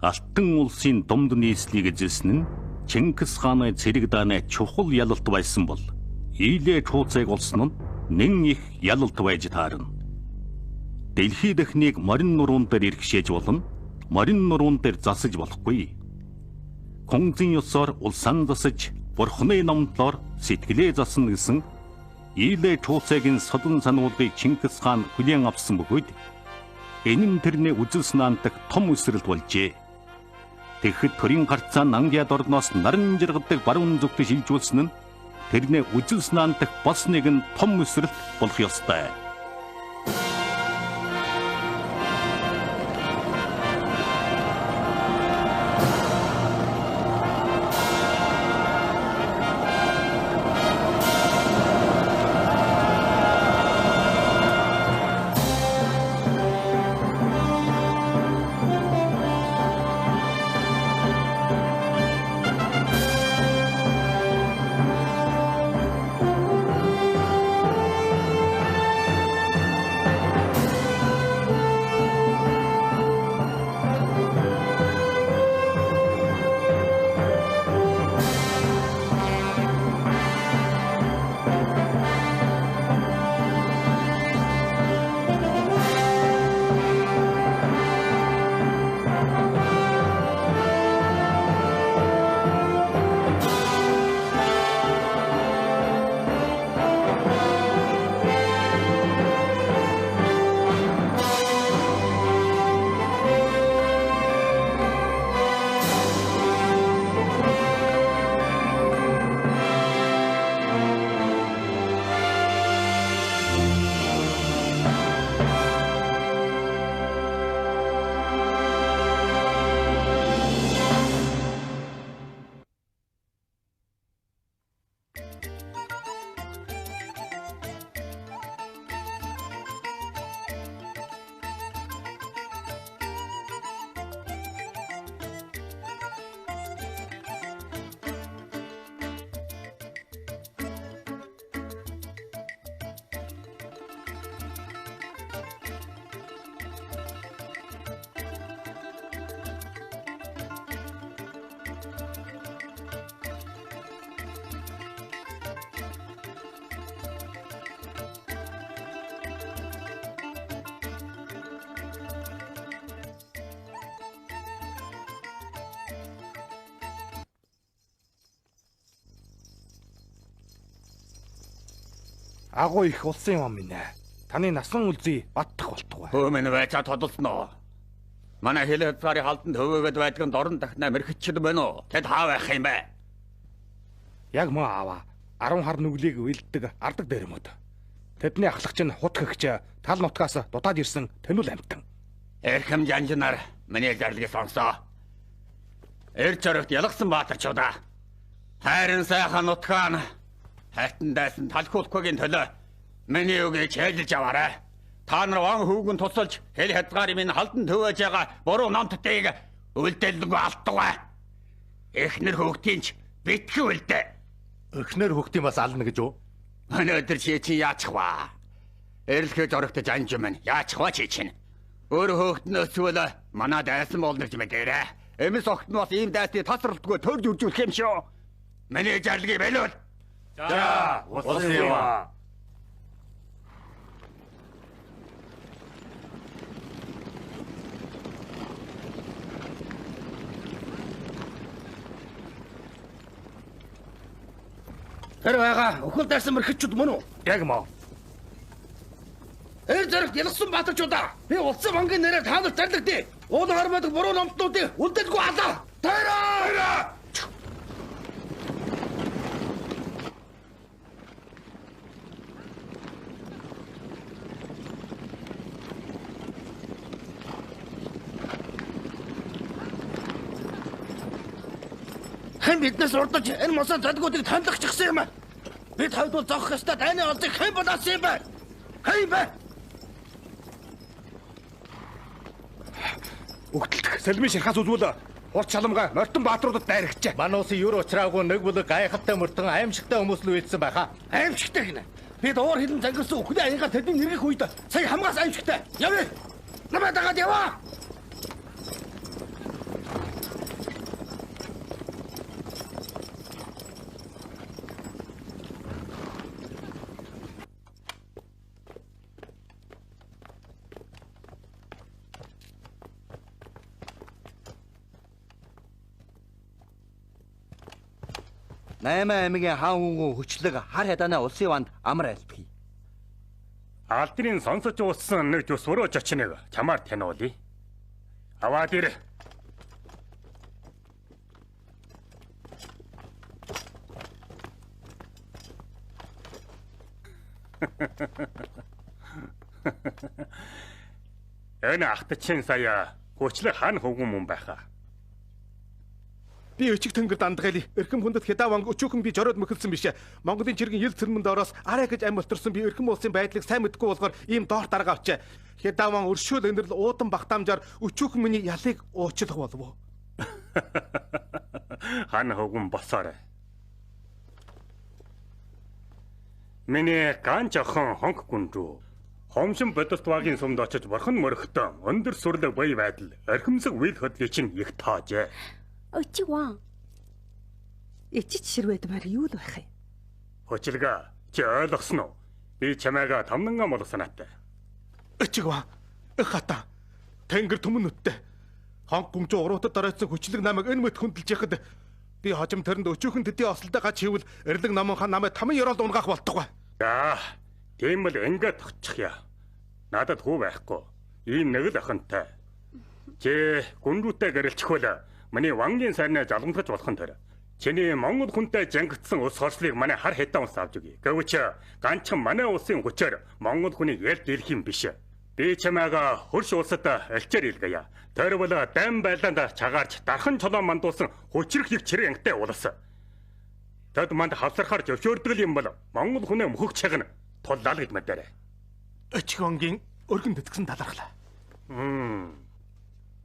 Алтан улсын думд нийслийг эзэлсэн нь Чингис хааны цэрэг дааны чухал ялалт байсан бол Илэ Чууцыг олсон нь нэн их ялалт байж таарна. Дэлхий дахныг морин нуруун дээр иргэшээж болно. Морин нуруун дээр засаж болохгүй. Конзын ёсоор улсан засаж бурхны номлоор сэтгэлээ засна гэсэн Илэ Чууцгийн содон сануулгыг Чингис хаан хүлээн авсан бөгөөд энэ нь тэрний үзэл санаандах том үсрэлт болжээ. Тэгэхэд төрийн гарцаа Нангиад орноос наран жиргадаг баруун зүгт шилжүүлсэн нь тэрний үзэл санаандах бас нэгэн том үсрэлт болох ёстой. Агуу их улсын юм минь. Таны насан үлзий баттах болтугай. Хөөмөн байцаа тодолсноо. Манай хэлээд цаарын халданд хөвөөгд байдг нь дорн дахна мэрхчд байна уу? Тэд хаа байх юм бэ? Яг маа аваа. 10 хар нүглийг уйлддаг ардаг дээрмөд. Тэдний ахлагч нь хут гэгч тал нутгаас дудаад ирсэн тэнүүл амтан. Эрхэм жанжнаар миний зарлыг сонсоо. Эрч орогт ялгсан баатарчудаа. Хайрын сайхан нутгаан хайтан дайсан талхуулахгүйгийн төлөө миний үгийг чэйлж аваарай. Та нар ван хүүгэн тусалж хэл хязгаар минь халдан төвөөж байгаа буруу номтдыг үлдээлгүй алдтугай. Эхнэр хүүхдийн ч битгий үлдээ. Эхнэр хүүхдийн бас ална гэж үү? Өнөөдөр чи яачих вэ? Эрэлхэж орогтож анж минь яачих вэ чи чинь? Өөр хүүхднөөс үл манай дайсан болно гэж мэдэрэй. Эмэс огт нь бас ийм дайсны тасралтгүй төрж үржүүлэх юм шүү. Миний зарлыг байлуул. За, улсын юм. Тэр байгаа өхөл дайсан мэрхчүүд мөн үү? Яг маа. Зэрэгт ялгсан баатарчудаа. Би улсын банкны нэрээр та нарт зарлагдъя. Уулын хармаадаг буруу номтнуудыг үлдээдгүй алаа. Тайраа! Хэн биднээс урдаж энэ мосон задгуудыг танилцчихсан юм. Бид хавьд бол зогох ёстой дайны олзыг хэн болоос юм бэ? Хэн бэ? Өгтөлдөх салмын ширхаас үзвэл урт чаламга мортон баатруудад дайрагчаа. Мануусын юр уучраагүй нэг бүлэг гайхалтай мөртөн аимшигтай хүмүүс л үйдсэн байхаа. Аимшигтай гинэ. Бид уур хилэн зангилсан өхний аягаар тэдний нэргэх үед сая хамгаас аимшигтай. Явъя. Намайг дагаад яваа. 8 аймгийн хаан хүүгэн хүчлэг хар хядааны улсын ванд амар айлтгий. Алдрын сонсож ууссан нэг зүс өрөөж очныг чамаар таниулъя. Аваад ир. Энэ ахтчин сая хүчлэг хан хөвгөн мөн байхаа. Би өчиг тэнгэр дандгайлаа. Эрхэм хүндэт хятад өчүүхэн би жороод мөхөлсөн бишээ. Монголын чиргэн ел цэрмэнд ороос арай гэж амь болторсон би эрхэм улсын байдлыг сайн мэдгүй болохоор ийм доор дарга авчаа. Хятад өршөөл өнөрлө уудан багтаамжаар өчүүхэн миний ялыг уучлах болов. Хан хөвгөн босоорой. Миний ганц охин хонх гүнрүү хомшин бодолт багийн сумд очиж борхон мөрөхтөн өндөр сүрлэг бай байдал орхимсог үйл хөдлөгийг чинь их таажээ. Өчиг ваа. Ичиж ширвэдмээр юу л байх юм? Хөчлөгөө чи ойлгосон уу? Би чамайга тамнанга мол санаатай. Өчиг ба. Хата. Тэнгэр түмэн нүттэй. Хонг гүмж уруутад дараацсан хүчлэг намайг энэ мэт хөндлөж яхад би хожим тэрэнд өчүүхэн төдий осолдоо гач хийвэл эрлэг намын хан намайг таман ёроол унгаах болтугай. За, тийм л ингээд тогтчих яа. Надад хүү байхгүй. Ийм нэг л охинтой. Чи гүнрүүтэй гэрэлчихвэл миний вангийн сайрнаа жалгамтгаж болох нь тэр. Чиний Монгол хүнтэй жангидсан ус хорслыг манай хар хятад ус авч өгье. Гэвч ганцхан манай улсын хүчээр Монгол хүний ялд ирэх юм биш. Би чамайга хөрш улсад алчаар илгээе. Тэр бол дайм байлаанд чагаарч дархан чолоо мандуулсан хүчрэх их чирэг ангитай улс. Тэд манд хавсархаар зөвшөөрдөг юм бол Монгол хүнээ мөхөх чагна туллаа гэж мэдэрэ. Өчиг онгийн өргөн тэтгэсэн талархлаа.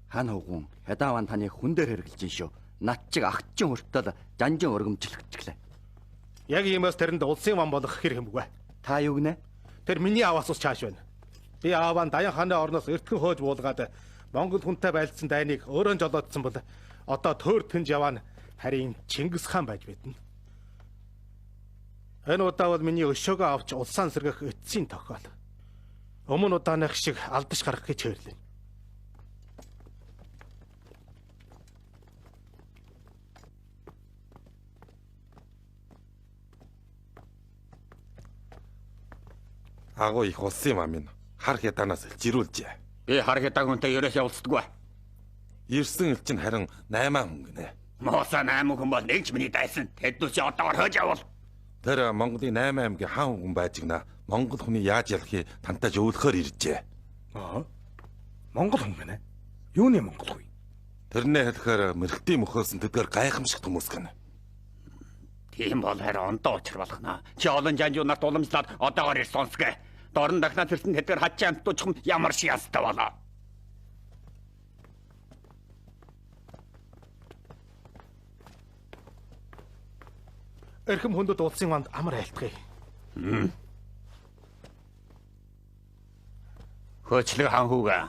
Хан хөвгүн хятад ванд таны хүн дээр хэрглэж шүү. Над чиг агтчин хүртэл жанжин өргөмжлөгчлээ. Яг иймээс тэрэнд улсын ван болох хэрэг юмгүй. Та юу гинэ? Тэр миний аваас ус чааш байна. Би ааван Даян хааны орноос эртхэн хөөж буулгаад Монгол хүнтэй байлдсан дайныг өөрөө жолоодсон бол одоо төр тэнж яваа харин Чингис хаан байж биднэ. Энэ удаа бол миний өшөөгөө авч улсаан сэргэх эцсийн тохиол. Өмнө удааных шиг алдаж гарах гэж хэрлээ. Агуу их улсын мамын хар хятадаас илжирүүлжээ. Би хар хятад хүнтэй ерөөсөө уулздаггүй. Ирсэн ил чинь харин 8 хүн гинэ. Мооса 8 хүн бол нэг ч миний дайсан. Тэднүүч одоогор хөөж явал. Тэр Монголын 8 аймгийн хаан хүн байж гинэ. Монгол хүний яаж ялахыг тантаж өвлөхөөр иржээ. Монгол хүн гэнэ. Юуны монгол хүн? Тэрнээ хэлэхээр мэрэгтийн мөхөөсөн тэдгээр гайхамшигт хүмүүс гэнэ. Тийм бол харин ондоо учир болохнаа. Чи олон жанжуунаар уламжлаад одоогор ир сонсгэ. Дорн дахнаад ирсэн тэдгээр хачаа амттуучих юм ямар шиастай болоо. Эрхэм хүндэт улсын ванд амар айлтгая. Хөөчлөг хан хүүгээ.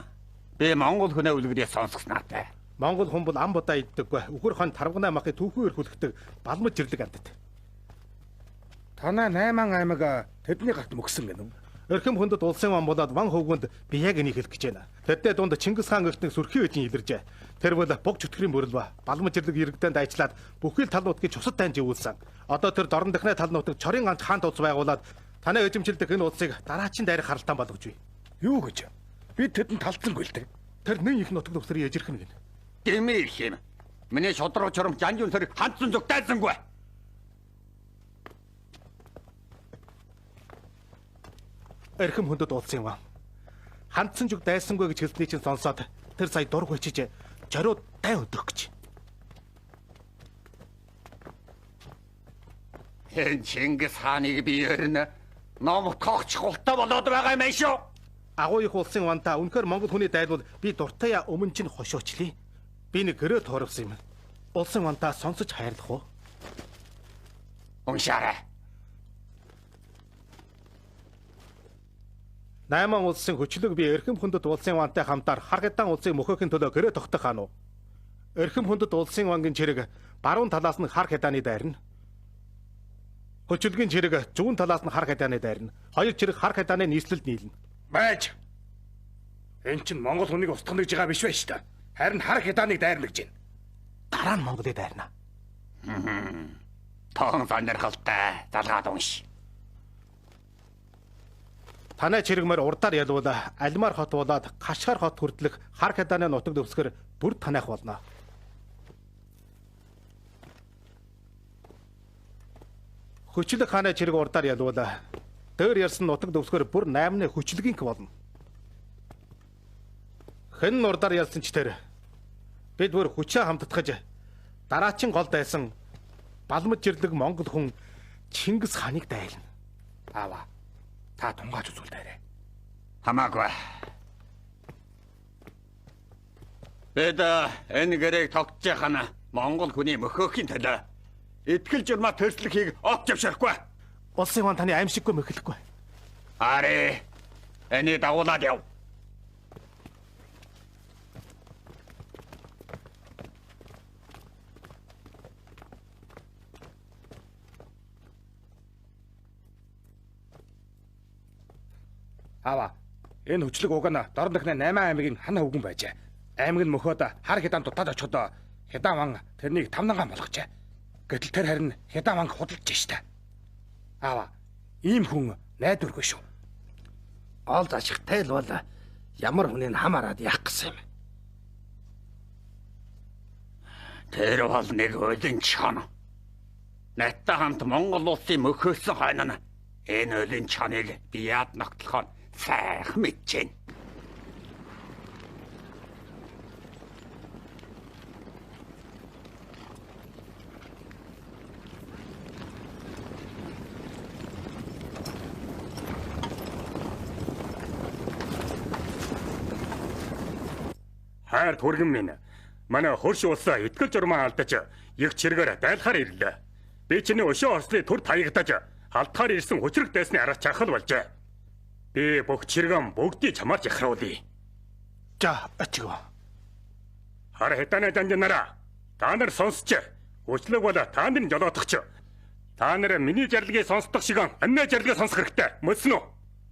Би Монгол хүнээ үлгэрээ сонсгоснаатай. Монгол хүн бол ам будаа иддэггүй. Үхэр хон тарвганаа махыг түүхүүр хүлхдэг балмаж ирлэг амьтад. Танаа 8 аймаг тэдний гарт мөксөн гэнэ үү? Эрхэм хүндэт улсын ван болоод ван хөвгөнд би яг энийг хэлэх гэж байна. Тэдний дунд Чингис хаан гэртний сүрхий үеийн илэржээ. Тэр бол бог чөтгөрийн мөрөл ба балмаж ирлэг иргэдэнд дайчлаад бүхэл талнуудыг чусад тань живүүлсэн. Одоо тэр дорн дахны талнуудыг чорын ганц хаан тулц байгуулад танай эзэмшилдэг энэ улсыг дараачийн дайрах харалтан болгож бий. Юу гэж? Бид тэдэнд талцсангүй л дээ. Тэр нэг их нутаг төгсрийг яжирх нь гэнэ. Дэмэр их юм. Миний шодроо чором жанжуун сар хандсан зүг дайсангүй. Эрхэм хүндэт улсын ван. Хандсан зүг дайсангүй гэж хэлсний чинь сонсоод тэр сая дург хүчиж жорууд дай өдөх гэж. Чингис хааныг би ернэ ном тогч хултаа болоод байгаа юм шүү. Агуу их улсын вантаа үнэхээр Монгол хүний дайлвал би дуртайя өмнө чинь хошоочлээ. Би нэг гэрээ тоорвсон юм. Улсын вантаа сонсож хайрлах уу? Уншаарай. 8 улсын хүчлэг би эрхэм хүндэт улсын вантай хамтаар хар хятад улсыг мөхөхийн төлөө гэрээ тогтох хаан уу? Эрхэм хүндэт улсын вангийн чирэг баруун талаас нь хар хятадны дайрна. Хүчлэгийн чирэг зүүн талаас нь хар хятадны дайрна. Хоёр чирэг хар хятадны нийслэлд нийлнэ. Байж. Энд чинь Монгол хүнийг устгах гэж байгаа биш байж та. Харин хар хятадныг дайрна гэж байна. Дараа нь Монголыг дайрна. тоон сонирхолтой залгаад унш. Танай чирэгмээр урдаар ялвал Алимар хот болоод Кашгар хот хүртэлх хар хядааны нутаг дэвсгэр бүр таних болно. Хүчлэг хааны чирэг урдаар ялвал дээр ярьсан нутаг дэвсгэр бүр 8-ны хүчлэгийнх болно. Хэн урдаар ялсан ч тэр бид бүр хүчээ хамтдахж дараачин гол дайсан Балмад жирлэг Монгол хүн Чингис ханыг дайлна. Аава. Та тунгааж үзүүлдээрэй. Хамаагүй. Бид энэ гэрээг тогтож хана Монгол хүний мөхөөхийн төлөө итгэл журмаа төрслөхийг огт явшрахгүй. Улсын хаан таны аимшиггүй мэхлэхгүй. Ари. Энийг дагуулад яв. Аава. Энэ хүчлэг уг нь дор дахны 8 аймгийн хана хөвгөн байжээ. Аймаг нь мөхөд хар хядаан дутаад очиход хядаан ван тэрнийг 5 нангаан болгожээ. Гэтэл тэр харин хядаан ванг худалдаж штэ. Аава. Ийм хүн найдваргүй шүү. Гол зашигтай л бол ямар хүнийг хамаарад яах гэсэн юм. Тэр бол нэг өлөн чон. Наттай хамт Монгол улсын мөхөөсөн хойно энэ өлөн чоныг би яад ногтлохоо сайхан мэдчихэв. Хайр түргэн минь. Манай хөрш улсаа итгэл журмаа алдаж их чиргээр дайлахаар ирлээ. Би чиний өшөө орслыг түр таягдаж алдахаар ирсэн хүчрэг дайсны араас чахал болжээ. Би бүх чиргэн бүгдийг чамаар яхруулъя. За, очив. Хар хятаны жанжинараа та нар сонсч. Хүчлэг бол та нарын жолоодогч. Та нар миний жаргалыг сонсдох шиг амны жаргалыг сонсох хэрэгтэй. Мөсөн үү?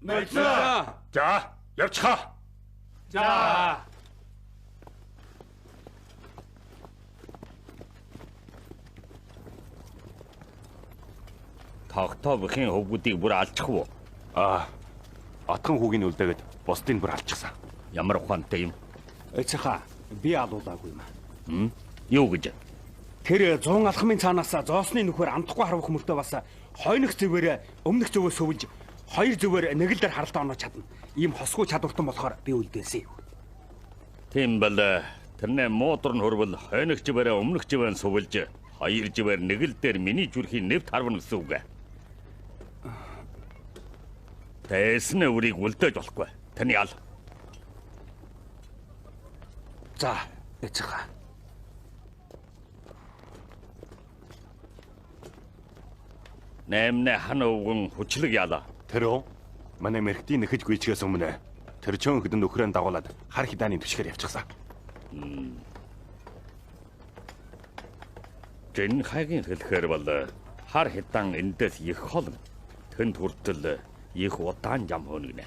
Мөсөн. За, явчихаа. За. Тогтоо бүхэн хөвгүүдийг бүр алчих уу? Атхан хүүгийн үлдээгээд бусдыг бүр алчихсан. Ямар ухаантай юм? Эцэха би алуулаагүй юм. Юу гэж? Тэр 100 алхмын цаанаас зоосны нөхөр амтахгүй харвах мөртөө бас хойнох зүвээр өмнөх зүвөө сөвлж хоёр зүвээр нэг л дээр харалтаа оноо чадна. Ийм хосгүй чадвартан болохоор би үлдээсэн. Тийм бол тэрнээ муудар нь хөрвөл хойнох живээрээ өмнөх живээн сувлж хоёр живээр нэг л дээр миний зүрхийн нэвт харвна гэсэн үг. Тэснэ үрийг үлдээж болохгүй. Таны ал. За, эцэха. Нэмнэ хана өвгөн хүчлэг яла. Тэр үү? Манай мэрэгтийн нэхэж гүйчгээс өмнө тэр чон хөдөн нөхрөө дагуулад хар хидааны түшгээр явчихсан. Жин хайгийн хэлэхээр бол хар хидаан эндээс их холн. Тэнд хүртэл их удаан зам хөнөгнэ.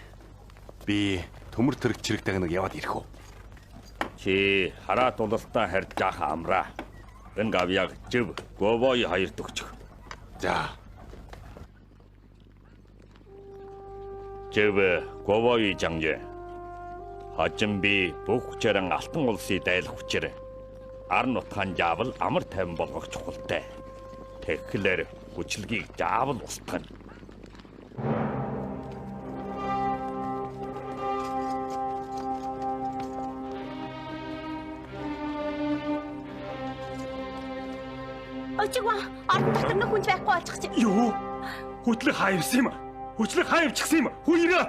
Би төмөр тэрэг чирэгтэй нэг яваад ирэх үү? Чи хараа тулалтаа харьж жаахан амраа. Энэ гавьяг жив говой хоёрт өгчих. За. Жив говой 장제. Хажим би бүх хүчээрэн алтан улсыг дайлах хүчээр ар нутгаан заавал амар тайван болгох чухалтай. Тэгэхээр хүчлэгийг заавал устгана. Очигва, орон дотор нэг хүн байхгүй болчих чи. Юу? Хүчлэг хаа ирсэн юм? Хүчлэг хаа явчихсан юм? Хүү ирээ.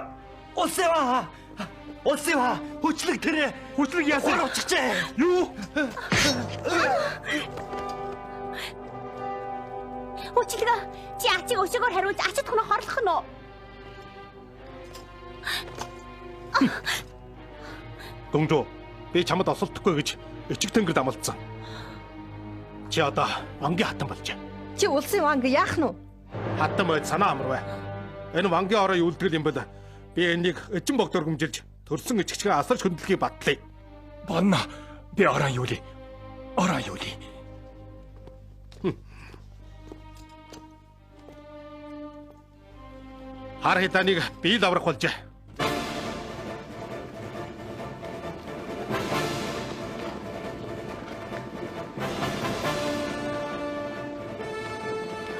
Улсаа! Улсаа! Хүчлэг тэр! Хүчлэг яасан? Очихжээ! Юу? Хүчлэг чи ачиг өшөөгөр хариулж ачид хоноо хорлох нь уу? Дөнгөө би чамд осолдохгүй гэж ичиг тэнгэрд амлалцсан. Чи одоо вангийн хатан болж. Чи улсын ванг яах нь? Хатан байд санаа амар бай. Энэ вангийн ороо юулдгэл юм бол би энийг эчин богд өргөмжилж төрсөн ичгчгээ асарч хөндлөхийг батлая. Банна. Би ороо юули. Ороо юули. Хар хятааныг бие даврах болжээ.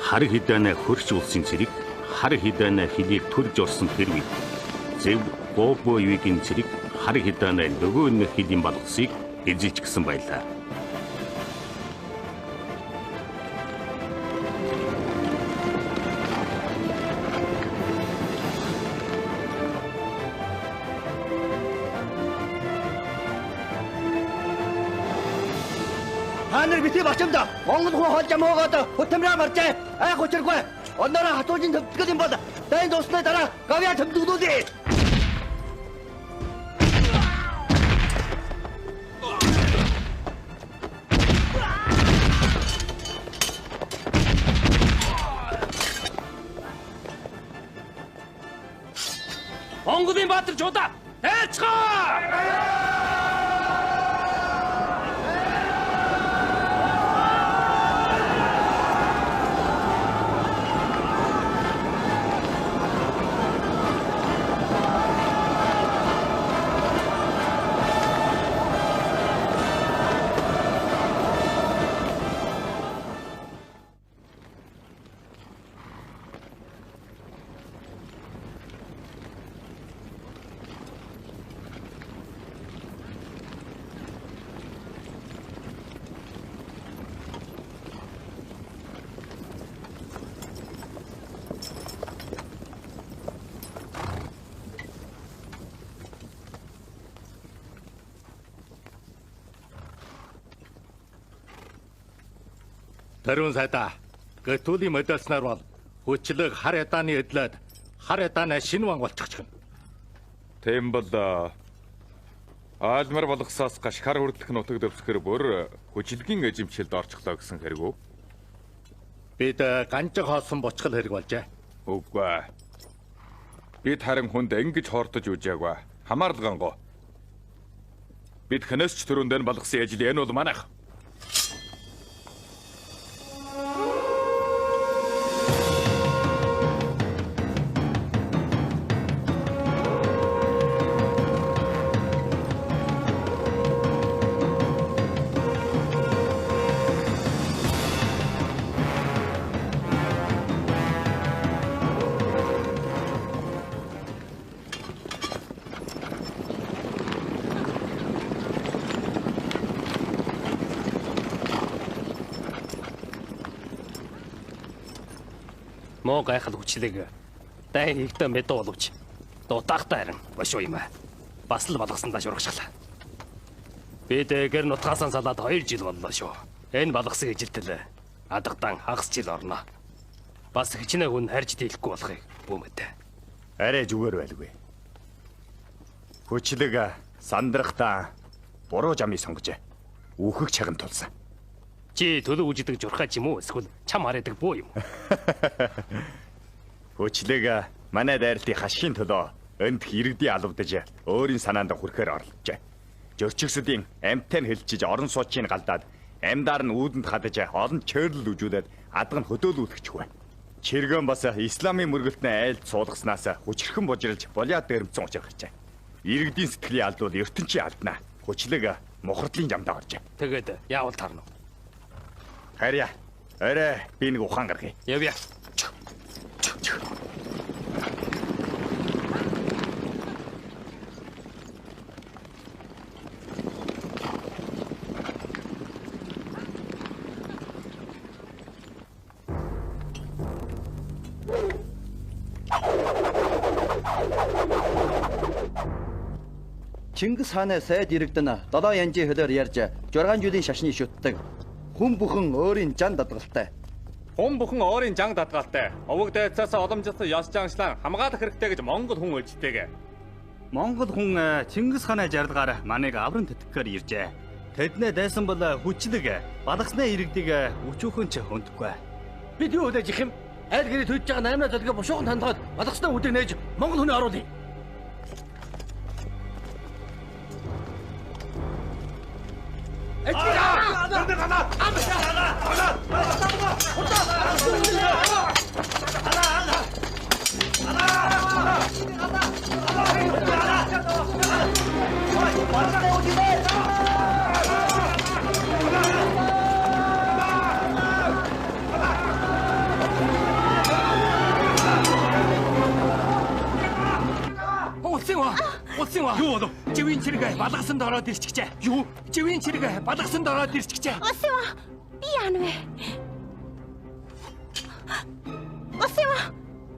Хар хидаанаа хөрч улсын цэрэг хар хидаанаа хилийг төрж орсон тэр үед зөв Бобоевийн цэрэг хар хидаанаа нөгөө нэг хилийн балгасыг эзэж гисэн байлаа. Та нар бити бачамда Монгол хүн хоол жамаагаад хөтөмрөө маржээ. Айх учиргүй. Онороо хатуужин төвтгэл юм бол дайн дуусны дараа гавьяа төвдгдүүлээ. Монголын баатар чуудаа айлцгаа! Тэрүүн сайдаа гэтүүлийн мэдээлснээр бол хүчлэг хар ядааны эдлээд хар ядаанаа шинэ ван болчихчихно. Тийм бол аалмар болгосоос гаш хар хүрдэх нутаг дэвсгэр бүр хүчлэгийн эзэмшилд орчихлоо гэсэн хэрэг үү? Бид ганжиг хоосон бочгол хэрэг болжээ. Үгүй. Бид харин хүнд ингэж хоортож үжээгүй. Хамаарлгангоо. Бид хэнэс ч төрөндөө болгосон ажил энэ бол манайх. Моо гайхал хүчлэг дай хийхдээ мэдээ боловч дутаахтай харин бошоо юм аа. Бас л балгасандаа шурагшглаа. Бид гэр нутгаасаа салаад 2 жил боллоо шүү. Энэ балгасыг ижилтэл адгадан хагас жил орно. Бас хичнээн хүн харж дийлэхгүй болохыг бүүмэдэ. Арай зүгээр байлгүй. Хүчлэг сандрахтаа буруу жамыг сонгожээ. Үхэх чаган тулсан. Чи төлөв үжидэг журхаа ч юм уу эсвэл чам хараадаг буу юм. Хүчлэг манай дайралтын хашийн төлөө өндөх иргэдийн алавдаж өөрийн санаанд хүрэхээр орложээ. Жөрчигсдийн амьтаа нь хэлчиж орон суучийн галдаад амьдаар нь үүдэнд хадаж олон чөөрөл үжүүлээд адга нь хөдөөлүүлчихвэ. Чиргэн бас исламын мөргөлтний айлд суулгаснаас хүчрхэн бужралж болиад дээрмцэн учрахжээ. Иргэдийн сэтгэлийн алд бол ертөнцийн алднаа. Хүчлэг мухардлын жамдаа оржээ. Тэгээд яавал тарна уу? Харьяа. Арай би нэг ухаан гаргая. Явъя. Чингис хааны сайд иргэдэн 7 янжийн хөлөөр ярьж 6 жилийн шашны шүтдэг. Хүн бүхэн өөрийн жан дадгалтай. Хүн бүхэн өөрийн жан дадгалтай. Овог дайцаас оломжтой ёс жаншлан хамгаалах хэрэгтэй гэж Монгол хүн үлжтэйг. Монгол хүн Чингис хааны жаргалгаар манайг авран тэтгэхээр иржээ. Тэднээ дайсан бол хүчлэг балгасны иргэдийг өчүүхэн ч хөндөггүй. Бид юу удаж их юм? Айл гэрээ төлж байгаа 8 төлгөө бушуухан тандгаад балгасны үдэг нээж Монгол хүний оруулъя. Ана! Улсын ва. Юу болов? Живийн чирэг балгасанд ороод ирчихжээ. Юу? Живийн чирэг балгасанд ороод ирчихжээ. Улсын ва. Би яана вэ? Улсын ва.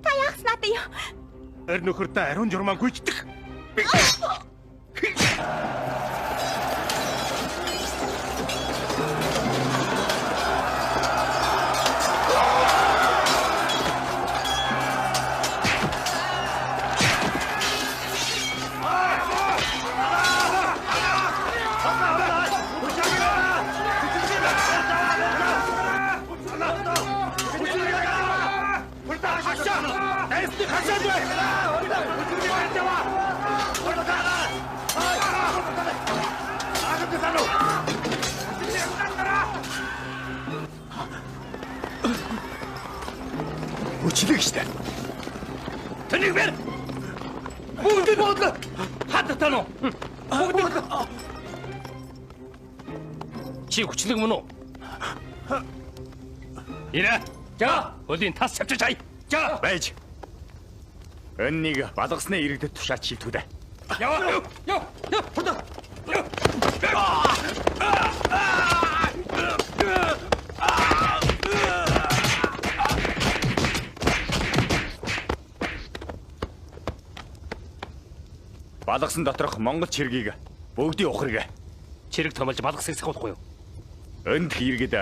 Та яахснаа юу? Эр нөхөртөө ариун журмаа гүйцэтгэх. Хүчлэг штэ. Тэнийг бэр. Бүгд бодлоо. Хадтаа нь. Бүгд. Чи хүчлэг мөн үү? Ира. За, хөлийн тас чавчиж хай. За, байж. Өннийг балгасны иргэдэд тушаад шийдвүдэ. Яа. Хурдан. Балгасан доторх Монгол чиргийг бүгдийн ухраг. Чирэг томолж балгасыг сахиулахгүй юу? Өнд иргэд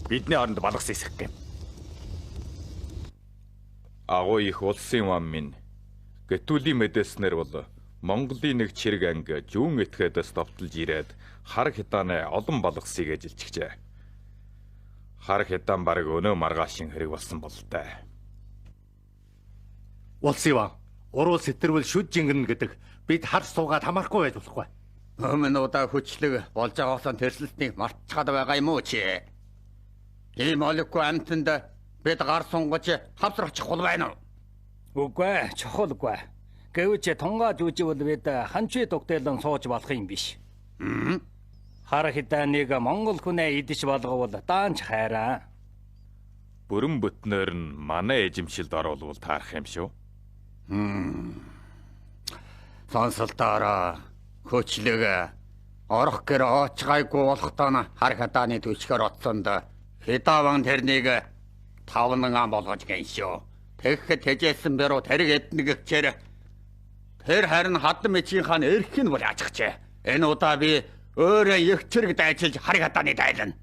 бидний оронд балгас эсэх гэв. Агуу их улсын вам минь гэтүүлийн мэдээснэр бол Монголын нэг чирэг анги зүүн этгээдээс довтолж ирээд хар хятааны олон балгасыг ажилчжээ. Хар хятаан бараг өнөө маргаашин хэрэг болсон болтой. Улсын вам, уруу сэтэрвэл шүд жингэрнэ гэдэг бид харж суугаад хамаарахгүй байж болохгүй. Өмнө удаа хүчлэг болж байгаасан тэрслэлтийг мартчихад байгаа юм уу чи? Ийм олиггүй амтанд бид гар сунгаж хавсрах чухал байна уу? Үгүй, чухалгүй. Гэвч тунгааж үживэл бид ханчи тогтоолон сууж болох юм биш. Хар хятааныг Монгол хүнээ идэж болговол даанч хайраа. Бүрэн бүтнээр нь манай эзэмшилд оруулвал таарах юм шүү. Сонсолтоор хүчлэг орох гэр оочгайгүй болохтоо хар хятааны түлшгээр отсонд хятааван тэрнийг тавнан болгож гэншөө. Тэгэхэд тэжээсэн бэрүү тэрэг эднэгчээр тэр харин хадам мичийн хаан эрх нь бол аччихжээ. Энэ удаа би өөрөө их чирэг дайчилж хар хятааны дайлна.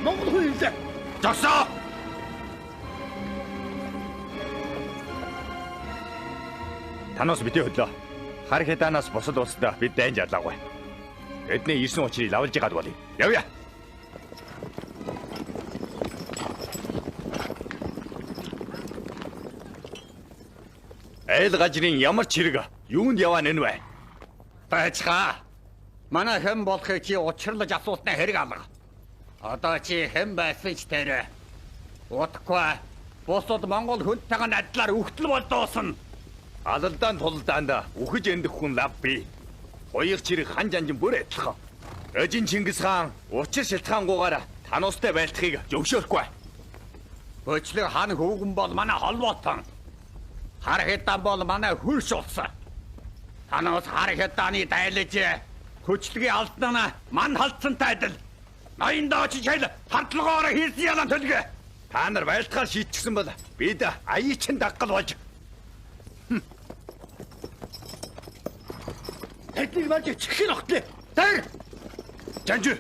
Монгол хүн ирлээ. Зогсоо! Танаас битээ хөдлөө. Хар хятаанаас босод улсдаа бид дайн жаалаагүй. Эдний ирсэн учрыг лавлж гад болъё. Явъя. Айл гажрын ямар чирэг юунд яваа нэн вэ? Байцгаа. Манай хэн болохыг чи учрлаж асуултнаа хэрэг алга. Одоо чи хэн байсан ч тэр утгагүй бусад Монгол хүнтэйгээ надлаар өгтөл болдоосон. Алалдаан тулдаанд үхэж эндэх хүн лав би. Хоёр чирэг хан жанжин бүр адилхан. Өжин Чингис хаан учир шилтгаангуугаар тануустай байлтахыг зөвшөөрөхгүй. Өчлөг хан хүүгэн бол манай холбоотон. Хар хятаан бол манай хөрш улс. Танаас хар хятааны дайлаж хүчлэгийн алднаа ман халдсантай адил. Ноён дооч хэл хартлагоор хийсэн ялан төлгөө. Та нар байлтахаар шийдчихсэн бол бид аяачин даггал болж. Тэднийг марж чихэн огтлээ. Тэр! Жанжи!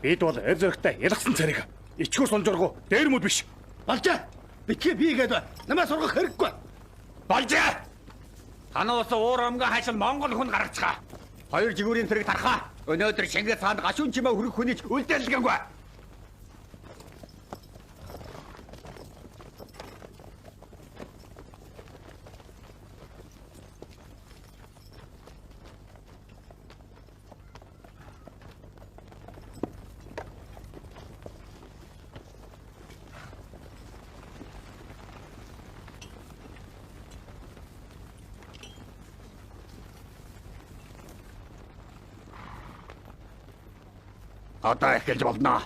Бид бол эр зөрөгтэй ялгсан царийг ичгүү сунжургу дээр мөд биш. Болжээ. Битгий бигээд намаа сургах хэрэггүй. Болжээ. Танаас уур өмгөө хашил Монгол хүн гаргацгаа. 2 жигүүрийн тэрэг тархаа. Өнөөдөр Чингис хаанд гашуун чимээ хүрэх хүнийч үлдээлгэнгүй. Одоо эхэлж болно.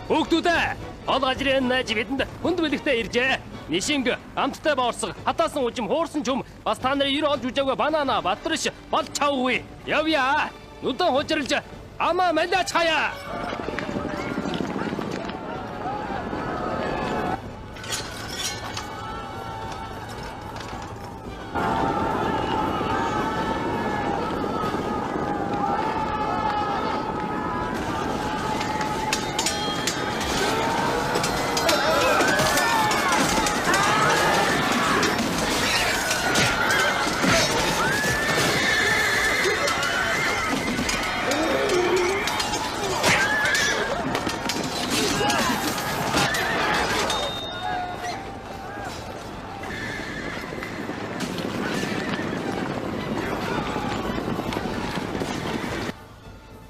Хүүхдүүдээ ол гажрын найж бидэнд хүнд бэлэгтэй иржээ. Нишинг, амттай боорсог, хатаасан үжим, хуурсан чүм, бас та нарын 90 олж үжээгөө банана, батраш, бол чавгүй. Явъя. Нүдэн хужирлж амаа малаач хаяа.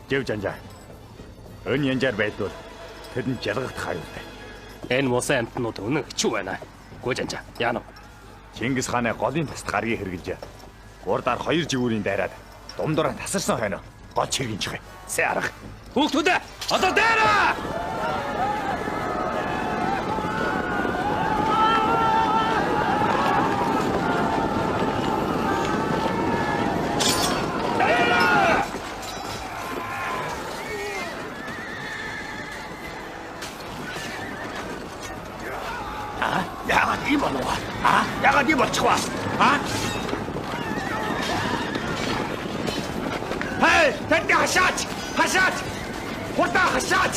Жив жанжаа. Өн янжаар байдвал тэрэнд жалгагдах аюултай. Энэ мосын амтнууд өнөө хичүү байна. Гөө жанжаа. Яана. Чингис хааны голын таст гаргийг хэрглэж урдаар 2 жигүүрийн дайраад думдураа тасарсан хойно гол чиргэнчих. Сэ арга. Хүүхдүүдээ одоо дайраа! Яагаад ийм болов? Яагаад ийм болчих вэ? Хей, тэнд хашаач! Хашаач! Хурдан хашаач!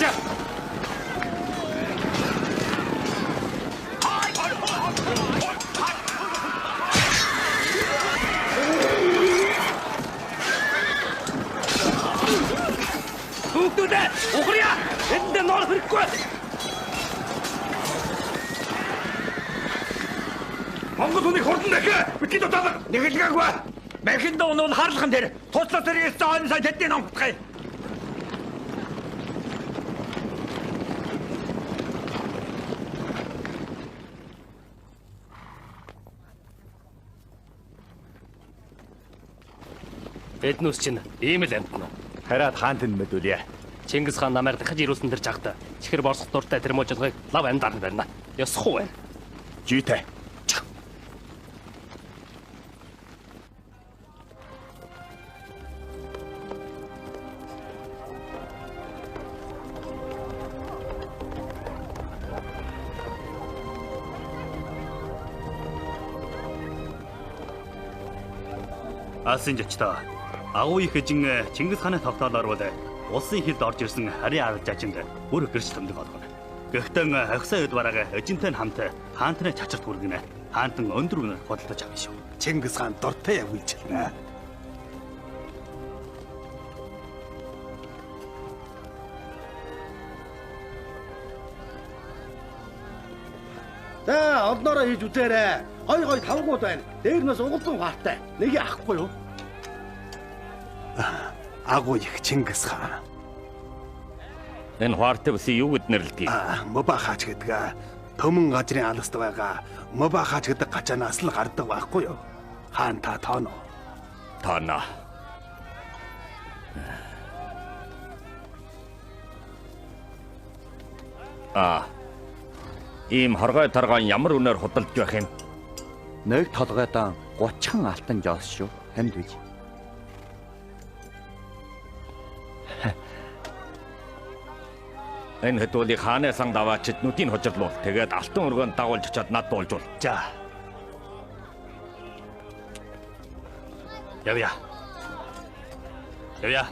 Хүүхдүүдээ ухрия! Энд нор хэрэггүй! Монгол хүнийг хурдан дахиа! Бидний дутаад нэгэлгээгүй! Мэрхэн дуунууд харлахын дээр туслах зэрэг зоон сайн тэдний номтгай! Эднүс чинь ийм л амтна. Хараад хаант нь мэдүүлье. Чингис хаан намайг дахиж ирүүлсэн тэр жагт чихэр борсох дуртай тэр мужилгыг лав амьдар байна. Ёсхгүй байна. Жийтэй. Асан жочтой. Агуу их эжин Чингис хааны тогтоолоор бол улсын хилд орж ирсэн харийн арга жажинд бүр гэрч томдог болгоно. Гэхдээ хагсаа эд бараага эжинтэй хамт хаантны чачирт хүргэнэ. Хаантан өндөр үнэ худалдаж авна шүү. Чингис хаан дуртай явж байна. За, олноороо хийж үзээрэй. Гой тавгууд байна. Дээр нь угалдан хаатай. Нэг яахгүй юу? Агуу их Чингис хаан. Энэ хуартай бүсийг юу гэд нэрлэдэг юм? Моба хаач гэдэг. Төмөн газрын аласт байгаа. Моба хаач гэдэг гачаанаас л гардаг байхгүй юу? Хаан та тооно. Тооно. Ийм хоргой торгой ямар үнээр худалдаж байх юм? Нэг толгойдоо 30 алтан жоос шүү. Хамд бич. Энэ хэдүүлийг хаанаас ан даваачид нүдийг хожирлуул. Тэгээд алтан өргөнд дагуулж очиад над дуулжуул. За. Явъя. Явъя.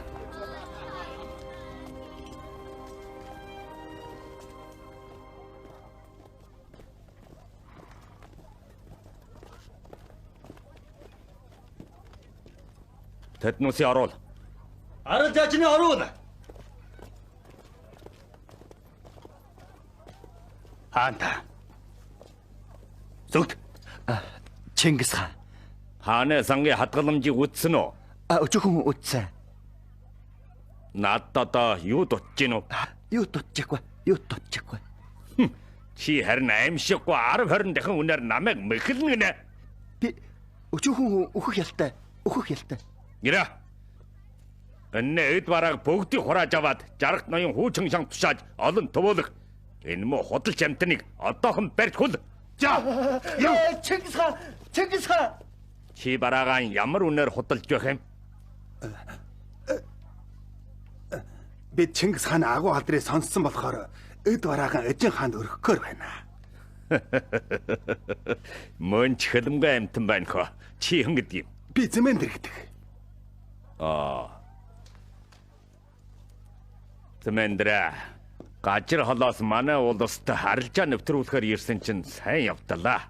Тэднүүсээ оруул. Арал жаачны оруул. Хаанта. Зүгт. Чингис хаан. Хааны сангийн хадгаламжийг үзсэн үү? Өчигөн үзсэн. Надад юу дутж гин үү? Юу дутчихгүй. Чи харин аимшиггүй 10-20 дахин үнээр намайг мэхэлнэ гинэ. Би өчигөн өөхөх ялтай. Гэрэ. Энэ эд бараг бүгдийг хурааж аваад жаргалт ноён хүүчин шанг тушааж олон төвөөлөх. Энэ мө худалч амтныг одоохон барьж хүл. За. Чингис хаан. Чи бараагаа ямар үнээр худалж байх юм? Би Чингис хааны агуу халдрыг сонссон болохоор эд бараагаа Эжин хаанд өргөхөөр байна. Мөн ч хөлмгөө амтан байна хөө. Чи хэн гэдэг юм? Би зэмэн дэрэгдэг. Зэмэндра. Гажир холоос манай улсад харилжаа нэвтрүүлэхээр ирсэн чинь сайн явдлаа.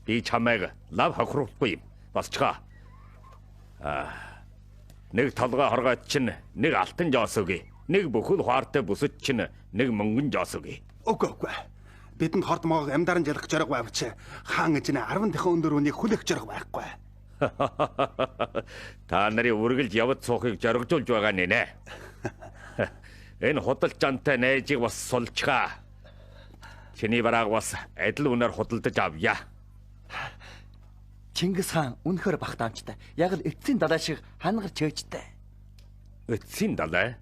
Би чамайг лав хохируулахгүй юм. Босчгаа. Нэг толгой хоргойд чинь нэг алтан жоос өгье. Нэг бүхэл хуартай бүсэд чинь нэг мөнгөн жоос өгье. Үгүй. Бидэнд хорд моог амьдаран жалгах зориг байвч хаан ээжнээ 10 дахин өндөр үнийг хүлээх зориг байхгүй. Та нарын үргэлж явд суухыг зоригжуулж байгаа нэ. Энэ худалчаантай найзыг бас сулчгаа. Чиний барааг бас адил үнээр худалдаж авъя. Чингис хаан үнэхээр багтаамжтай. Яг л эцсийн далай шиг хангаар чөөжтэй. Эцсийн далай?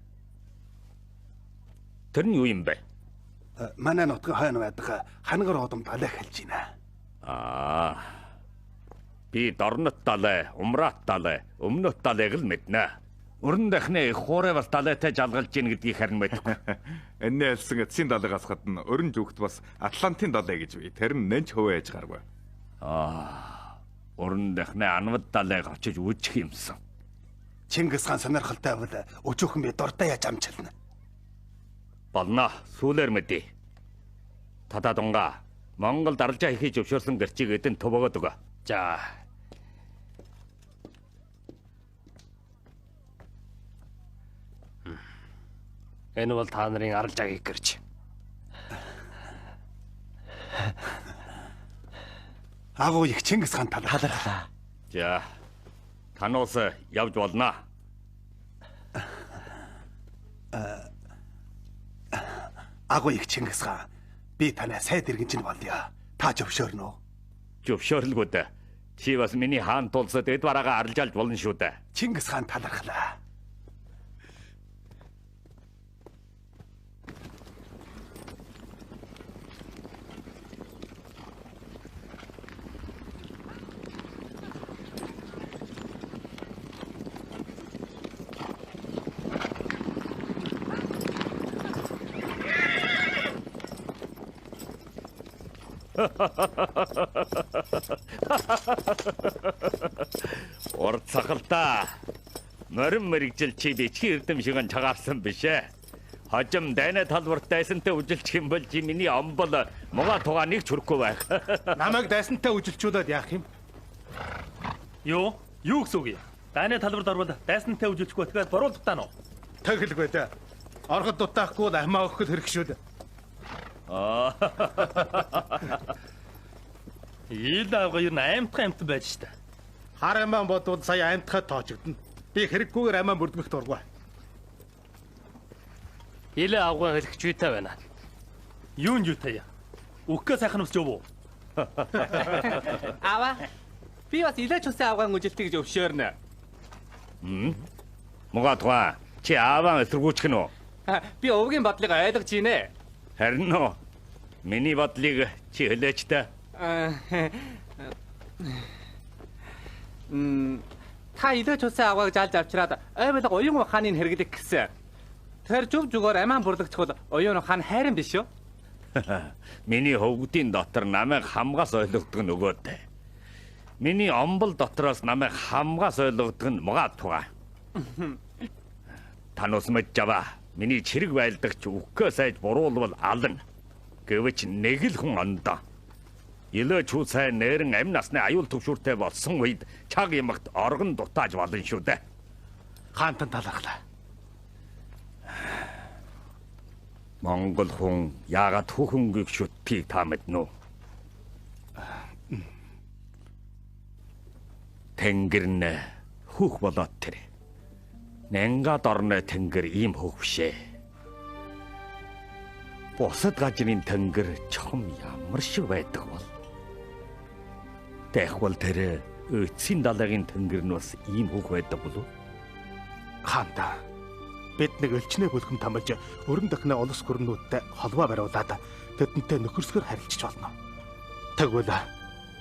Тэр нь юу юм бэ? Манай нутгийн хойно байдаг хангар удам далай хэлж байна. Би дорнот далай, умраат далай, өмнөт далайг л мэднэ. Өрн дахны их хуурай бас далайтай жалгалж гин гэдгийг харин мэдгүй. Энэ хэлсэн эцсийн далайгаас гадна өрн зүгт бас Атлантын далай гэж бий. Тэр нь нэнч хуваа ээж гаргүй. Өрн дахны анвад далайг очиж үүчих юмсан. Чингис хаан сонирхолтой бол өчөөхөн би дуртай яаж амжилна. Болно. Сүүлэр мэдээ. Татадунга Монгол даралжаа хийхийг зөвшөөрсөн гэрчийг эдэн төвөгөөд өгөө. За. Энэ бол та нарын аралжаагийн гэрч. Агуу их Чингис хаан таларлаа. За. Танаас явж болно. Агуу их Чингис хаан. Би танай сайд иргэнч нь болъё. Та зөвшөөрнө үү? Зөвшөөрлгүй дээ. Чи бас миний хаан тулсад эд бараагаа арилжаалж болно шүү дээ. Чингис хаан талархлаа. Урд сахалта. Морин мэрэгжил чи бичгийн эрдэм шигэн чагаарсан биш ээ. Хожим дайны талбарт дайсантай үжилчих юм бол чи миний омбол муга тугаа нэг ч хүрэхгүй байх. Намайг дайсантай үжилчүүлээд яах юм? Юу гэсэн үг юм? Дайны талбарт орвол дайсантай үжилчихгүй тэгээд боруулах таа нь. Тэгэлгүй дээ. Ороход дутаахгүй л амиа өгөхөд хэрэг шүү дээ. Ил авга юу аймтхан амт байж штэ. Хар амиа бодвол сая аймтхад тоочгдно. Би хэрэггүйгээр амиа мөрдмөх дурггүй. Илээ авган хэлэх чүйтэй байна. Юу нь юутай яа? Үхгээ сайхан усч юу? Аваа. Би бас илээч усын авгаан үжилтий гэж өвшөөрнө. Мугатва чи аваа эсэргүүцэх нь үү? Би өвгийн бодлыг ойлгож байна. Харин нөө миний бодлыг чи хэлээч та. Та илээч усын авгааг жалж авчираад ойвол уян ухааныг хэрэглэх гэсэн. Тэр зүг зүгээр амиан бүрлэгдэх бол уян ухаан хайрын биш үү? Миний хөвгүүдийн дотор намайг хамгаас ойлгодог нь өгөөд. Миний омбол дотроос намайг хамгаас ойлгодог нь Мугатва. Танус мэджава. Миний чирэг байлдагч үхгээ сайж буруулвал алан. Гэвч нэг л хүн ондоо. Илээч үү сайн нэрэн амь насны аюул төвшүүртэй болсон үед чаг ямагт оргон дутааж болно шүү дээ. Хаантан талархлаа. Монгол хүн яагаад хүүхэнгийг шүтгийг та мэднэ үү? Тэнгэр нь хүүх болоод тэр. Нэнгад орны тэнгэр ийм хүүх бишээ. Бусад газрын тэнгэр чухам ямар шиг байдаг бол. Тэгвэл тэр эцсийн далайгийн тэнгэр нь бас ийм хүүх байдаг болов? Хаантаа. Бид нэг элчнээ бүлхэм тамилж өрн дахны улс гүрнүүдтэй холбоо бариулаад тэдэнтэй нөхөрсгөр харилцаж болно. Тэгвэл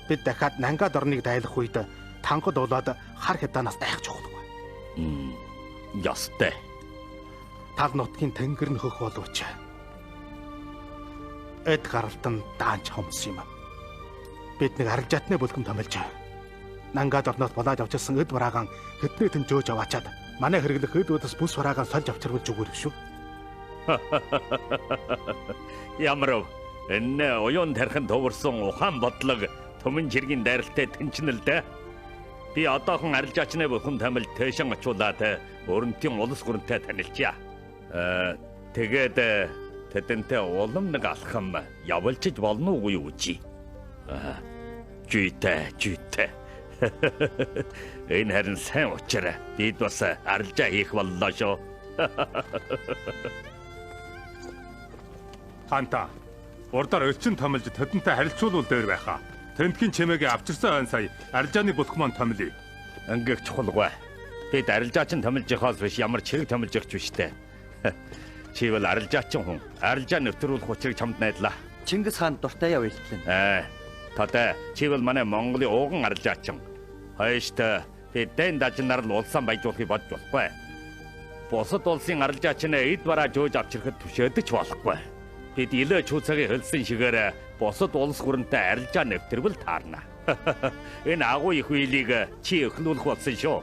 бид дахиад Нангад орныг дайлах үед тангад болоод хар хятаанаас дайхаж өгдөг. Ястай. Тал нутгийн тэнгэр нөхөх боловч эд гаралтан даанч хомс юм. Бид нэг арилжаатны бүлхэм тамилж Нангад орноос болоод авчирсан эд бараагаан тэдний төнжөөж аваачаад манай хэрэглэх эд удас бүс бараагаан сольж авчирвал зүгээр шүү. Ямаров энэ оюун тархин төвөрсөн ухаан бодлого төмөн жиргийн дайралтай тэнчнэл дээ. Би одоохон арилжаачны бүхэн тамил тэшин очуулаад өрөнтийн улс гүрэнтэй танилцъя. Тэгээд тэдэнтэй улам нэг алхам явуулчих болно уу юу чи? Жүйтэй. Энэ харин сайн учраа бид бас арилжаа хийх боллоо шүү. Ханта. Урдаар элчин томилж тэдэнтэй харилцуулбал дээр байхаа. Тентгийн чимээгээ авчирсан ан сая арилжааны бүлх маань томилъя. Ангих чухалгүй. Бид арилжаачин томилж яхаас биш ямар чирэг томилж явах ч биштэй. Чивэл арилжаачин хүн. Арилжаа нэвтрүүлэх учрыг чамд найдлаа. Чингис хаан дуртай яв илтлэн. Татай чивэл манай Монголын ууган арилжаачин. Хойштой бид дэн дажнаар л улсаа баяжуулахыг бодж болохгүй. Бусад улсын арилжаачин эд бараа жөөж авчирхэд түшээдэж болохгүй. Бид илээ чүүцагийн хэлсэн шигээр бусад улс гүрэнтэй арилжаа нэвтрвэл таарна. Энэ агуу их үйлийг чи эхлүүлэх болсон шүү.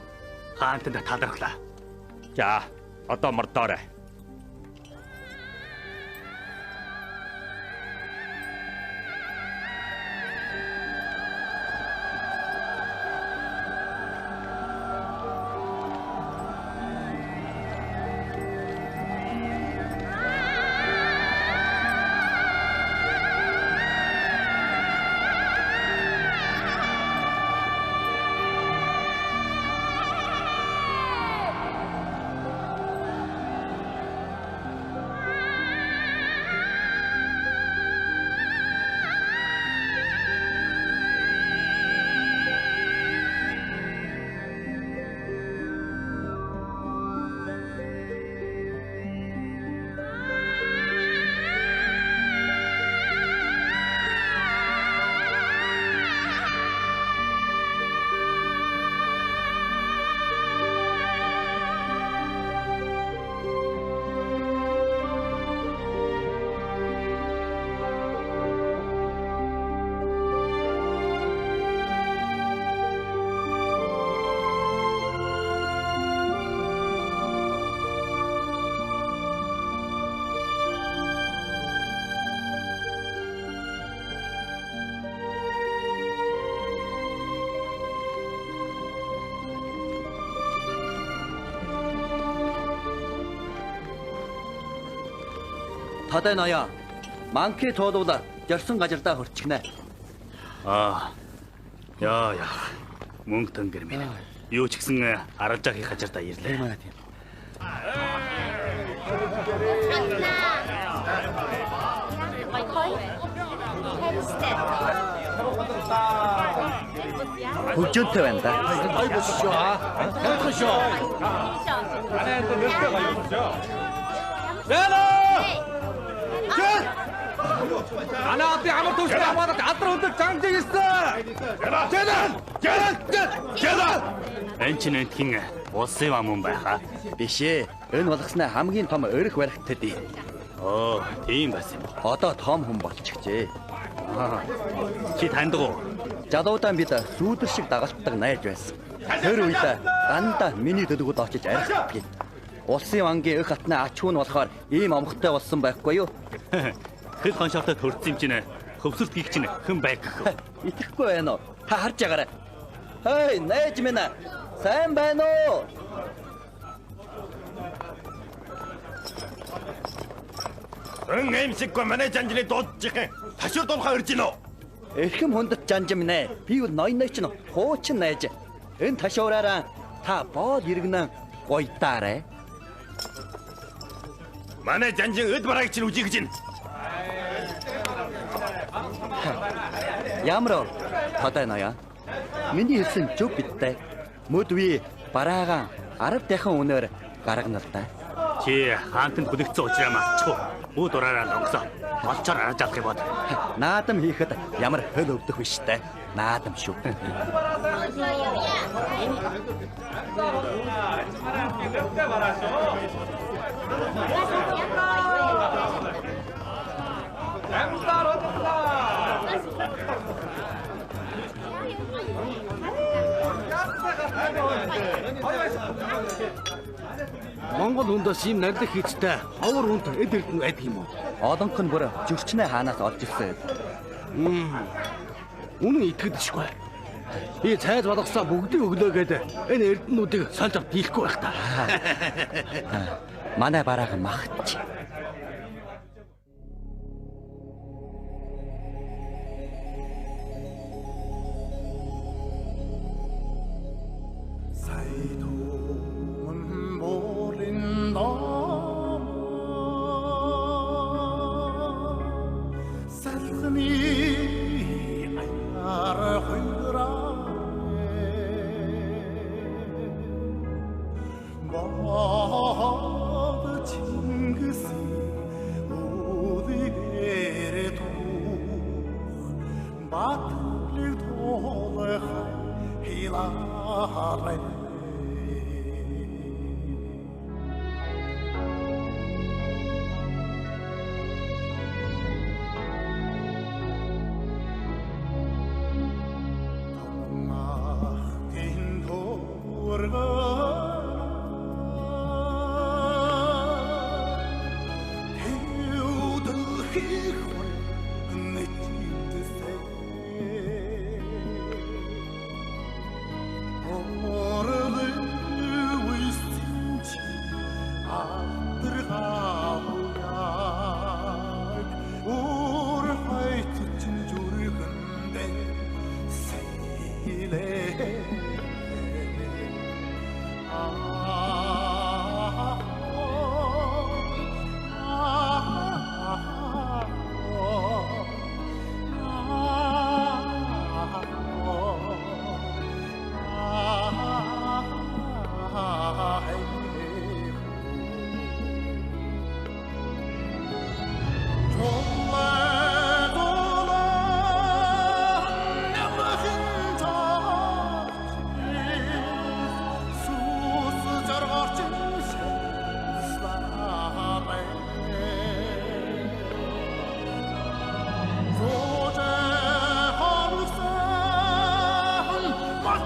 Хаантанд талархлаа. За, одоо мордоорой. Татай ноёо. Манки тоодвол жарсан газардаа хөрчихнэ. Яа. Мөнгө тэнгэр минь. Юу ч гэсэн арилжаа хийх газардаа ирлээ. Хөгжөөнтэй байна да. Ай босшоо. Хатгашоо. Манай энэ нэртэй гоё босшоо. Яна! Чөл! Анаа би амар төвшөө хамаарах алдар өндөр зангаж ирсэн. Жэлэн! Энчин энтхийн улсын вам юм байхаа. Биш ээ. Энэ болгосноо хамгийн том өрх барихтад. Оо, тийм байсан юм. Одоо том хүн болчихжээ. Чи танд уу? Жалуудаан бид сүүдэр шиг дагалддаг найз байсан. Тэр үед дандаа миний төлөвөд очиж архив. Улсын вангийн өх хатны ач хүн болохоор ийм амхтай болсон байхгүй юу? Хэд хоншортой төрсөн юм чинь хөвсөлт гих чинь хэн байг гэх. Итгэхгүй байна уу? Та харж байгаарай. Хей, найз минь. Сайн байна уу? Эн эмсэггүй манай жанжны дуудчихын ташуур дулхаа ирж гинөө. Эрхэм хүндэт жанж минь. Би бол ноёной чинь хуучин найз. Энэ ташуураараа та боол иргэнэн гойтаарэ. Манай жанжин өд бараг чинь үжиг гэж байна. Ямар тодай ноё. Миний хэлсэн зүг биттэй. Мөдви бараагаан 10 дахин өнөөр гаргана л да. Чи хаантанд бүлэгцэн уучраа мартчихв. Бүү дураараа лонгосоо. Болчоор арж авах юм бод. Наадам хийхэд ямар хөл өвдөх биш те. Наадам шүү. Монгол хүндээс ийм нарийнх хийцтэй ховор хүнд эд эрдэнэ байдаг юм уу? Одонх нь бүр зөрчнээ хаанаас олж ирсэн. Үнэн итгэдэггүй. Би цайз болгосоо бүгдийг өглөө гэдэг энэ эрдэнүүдийг сольж авт дийлэхгүй байх та. Манай барааг магтж.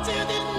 Did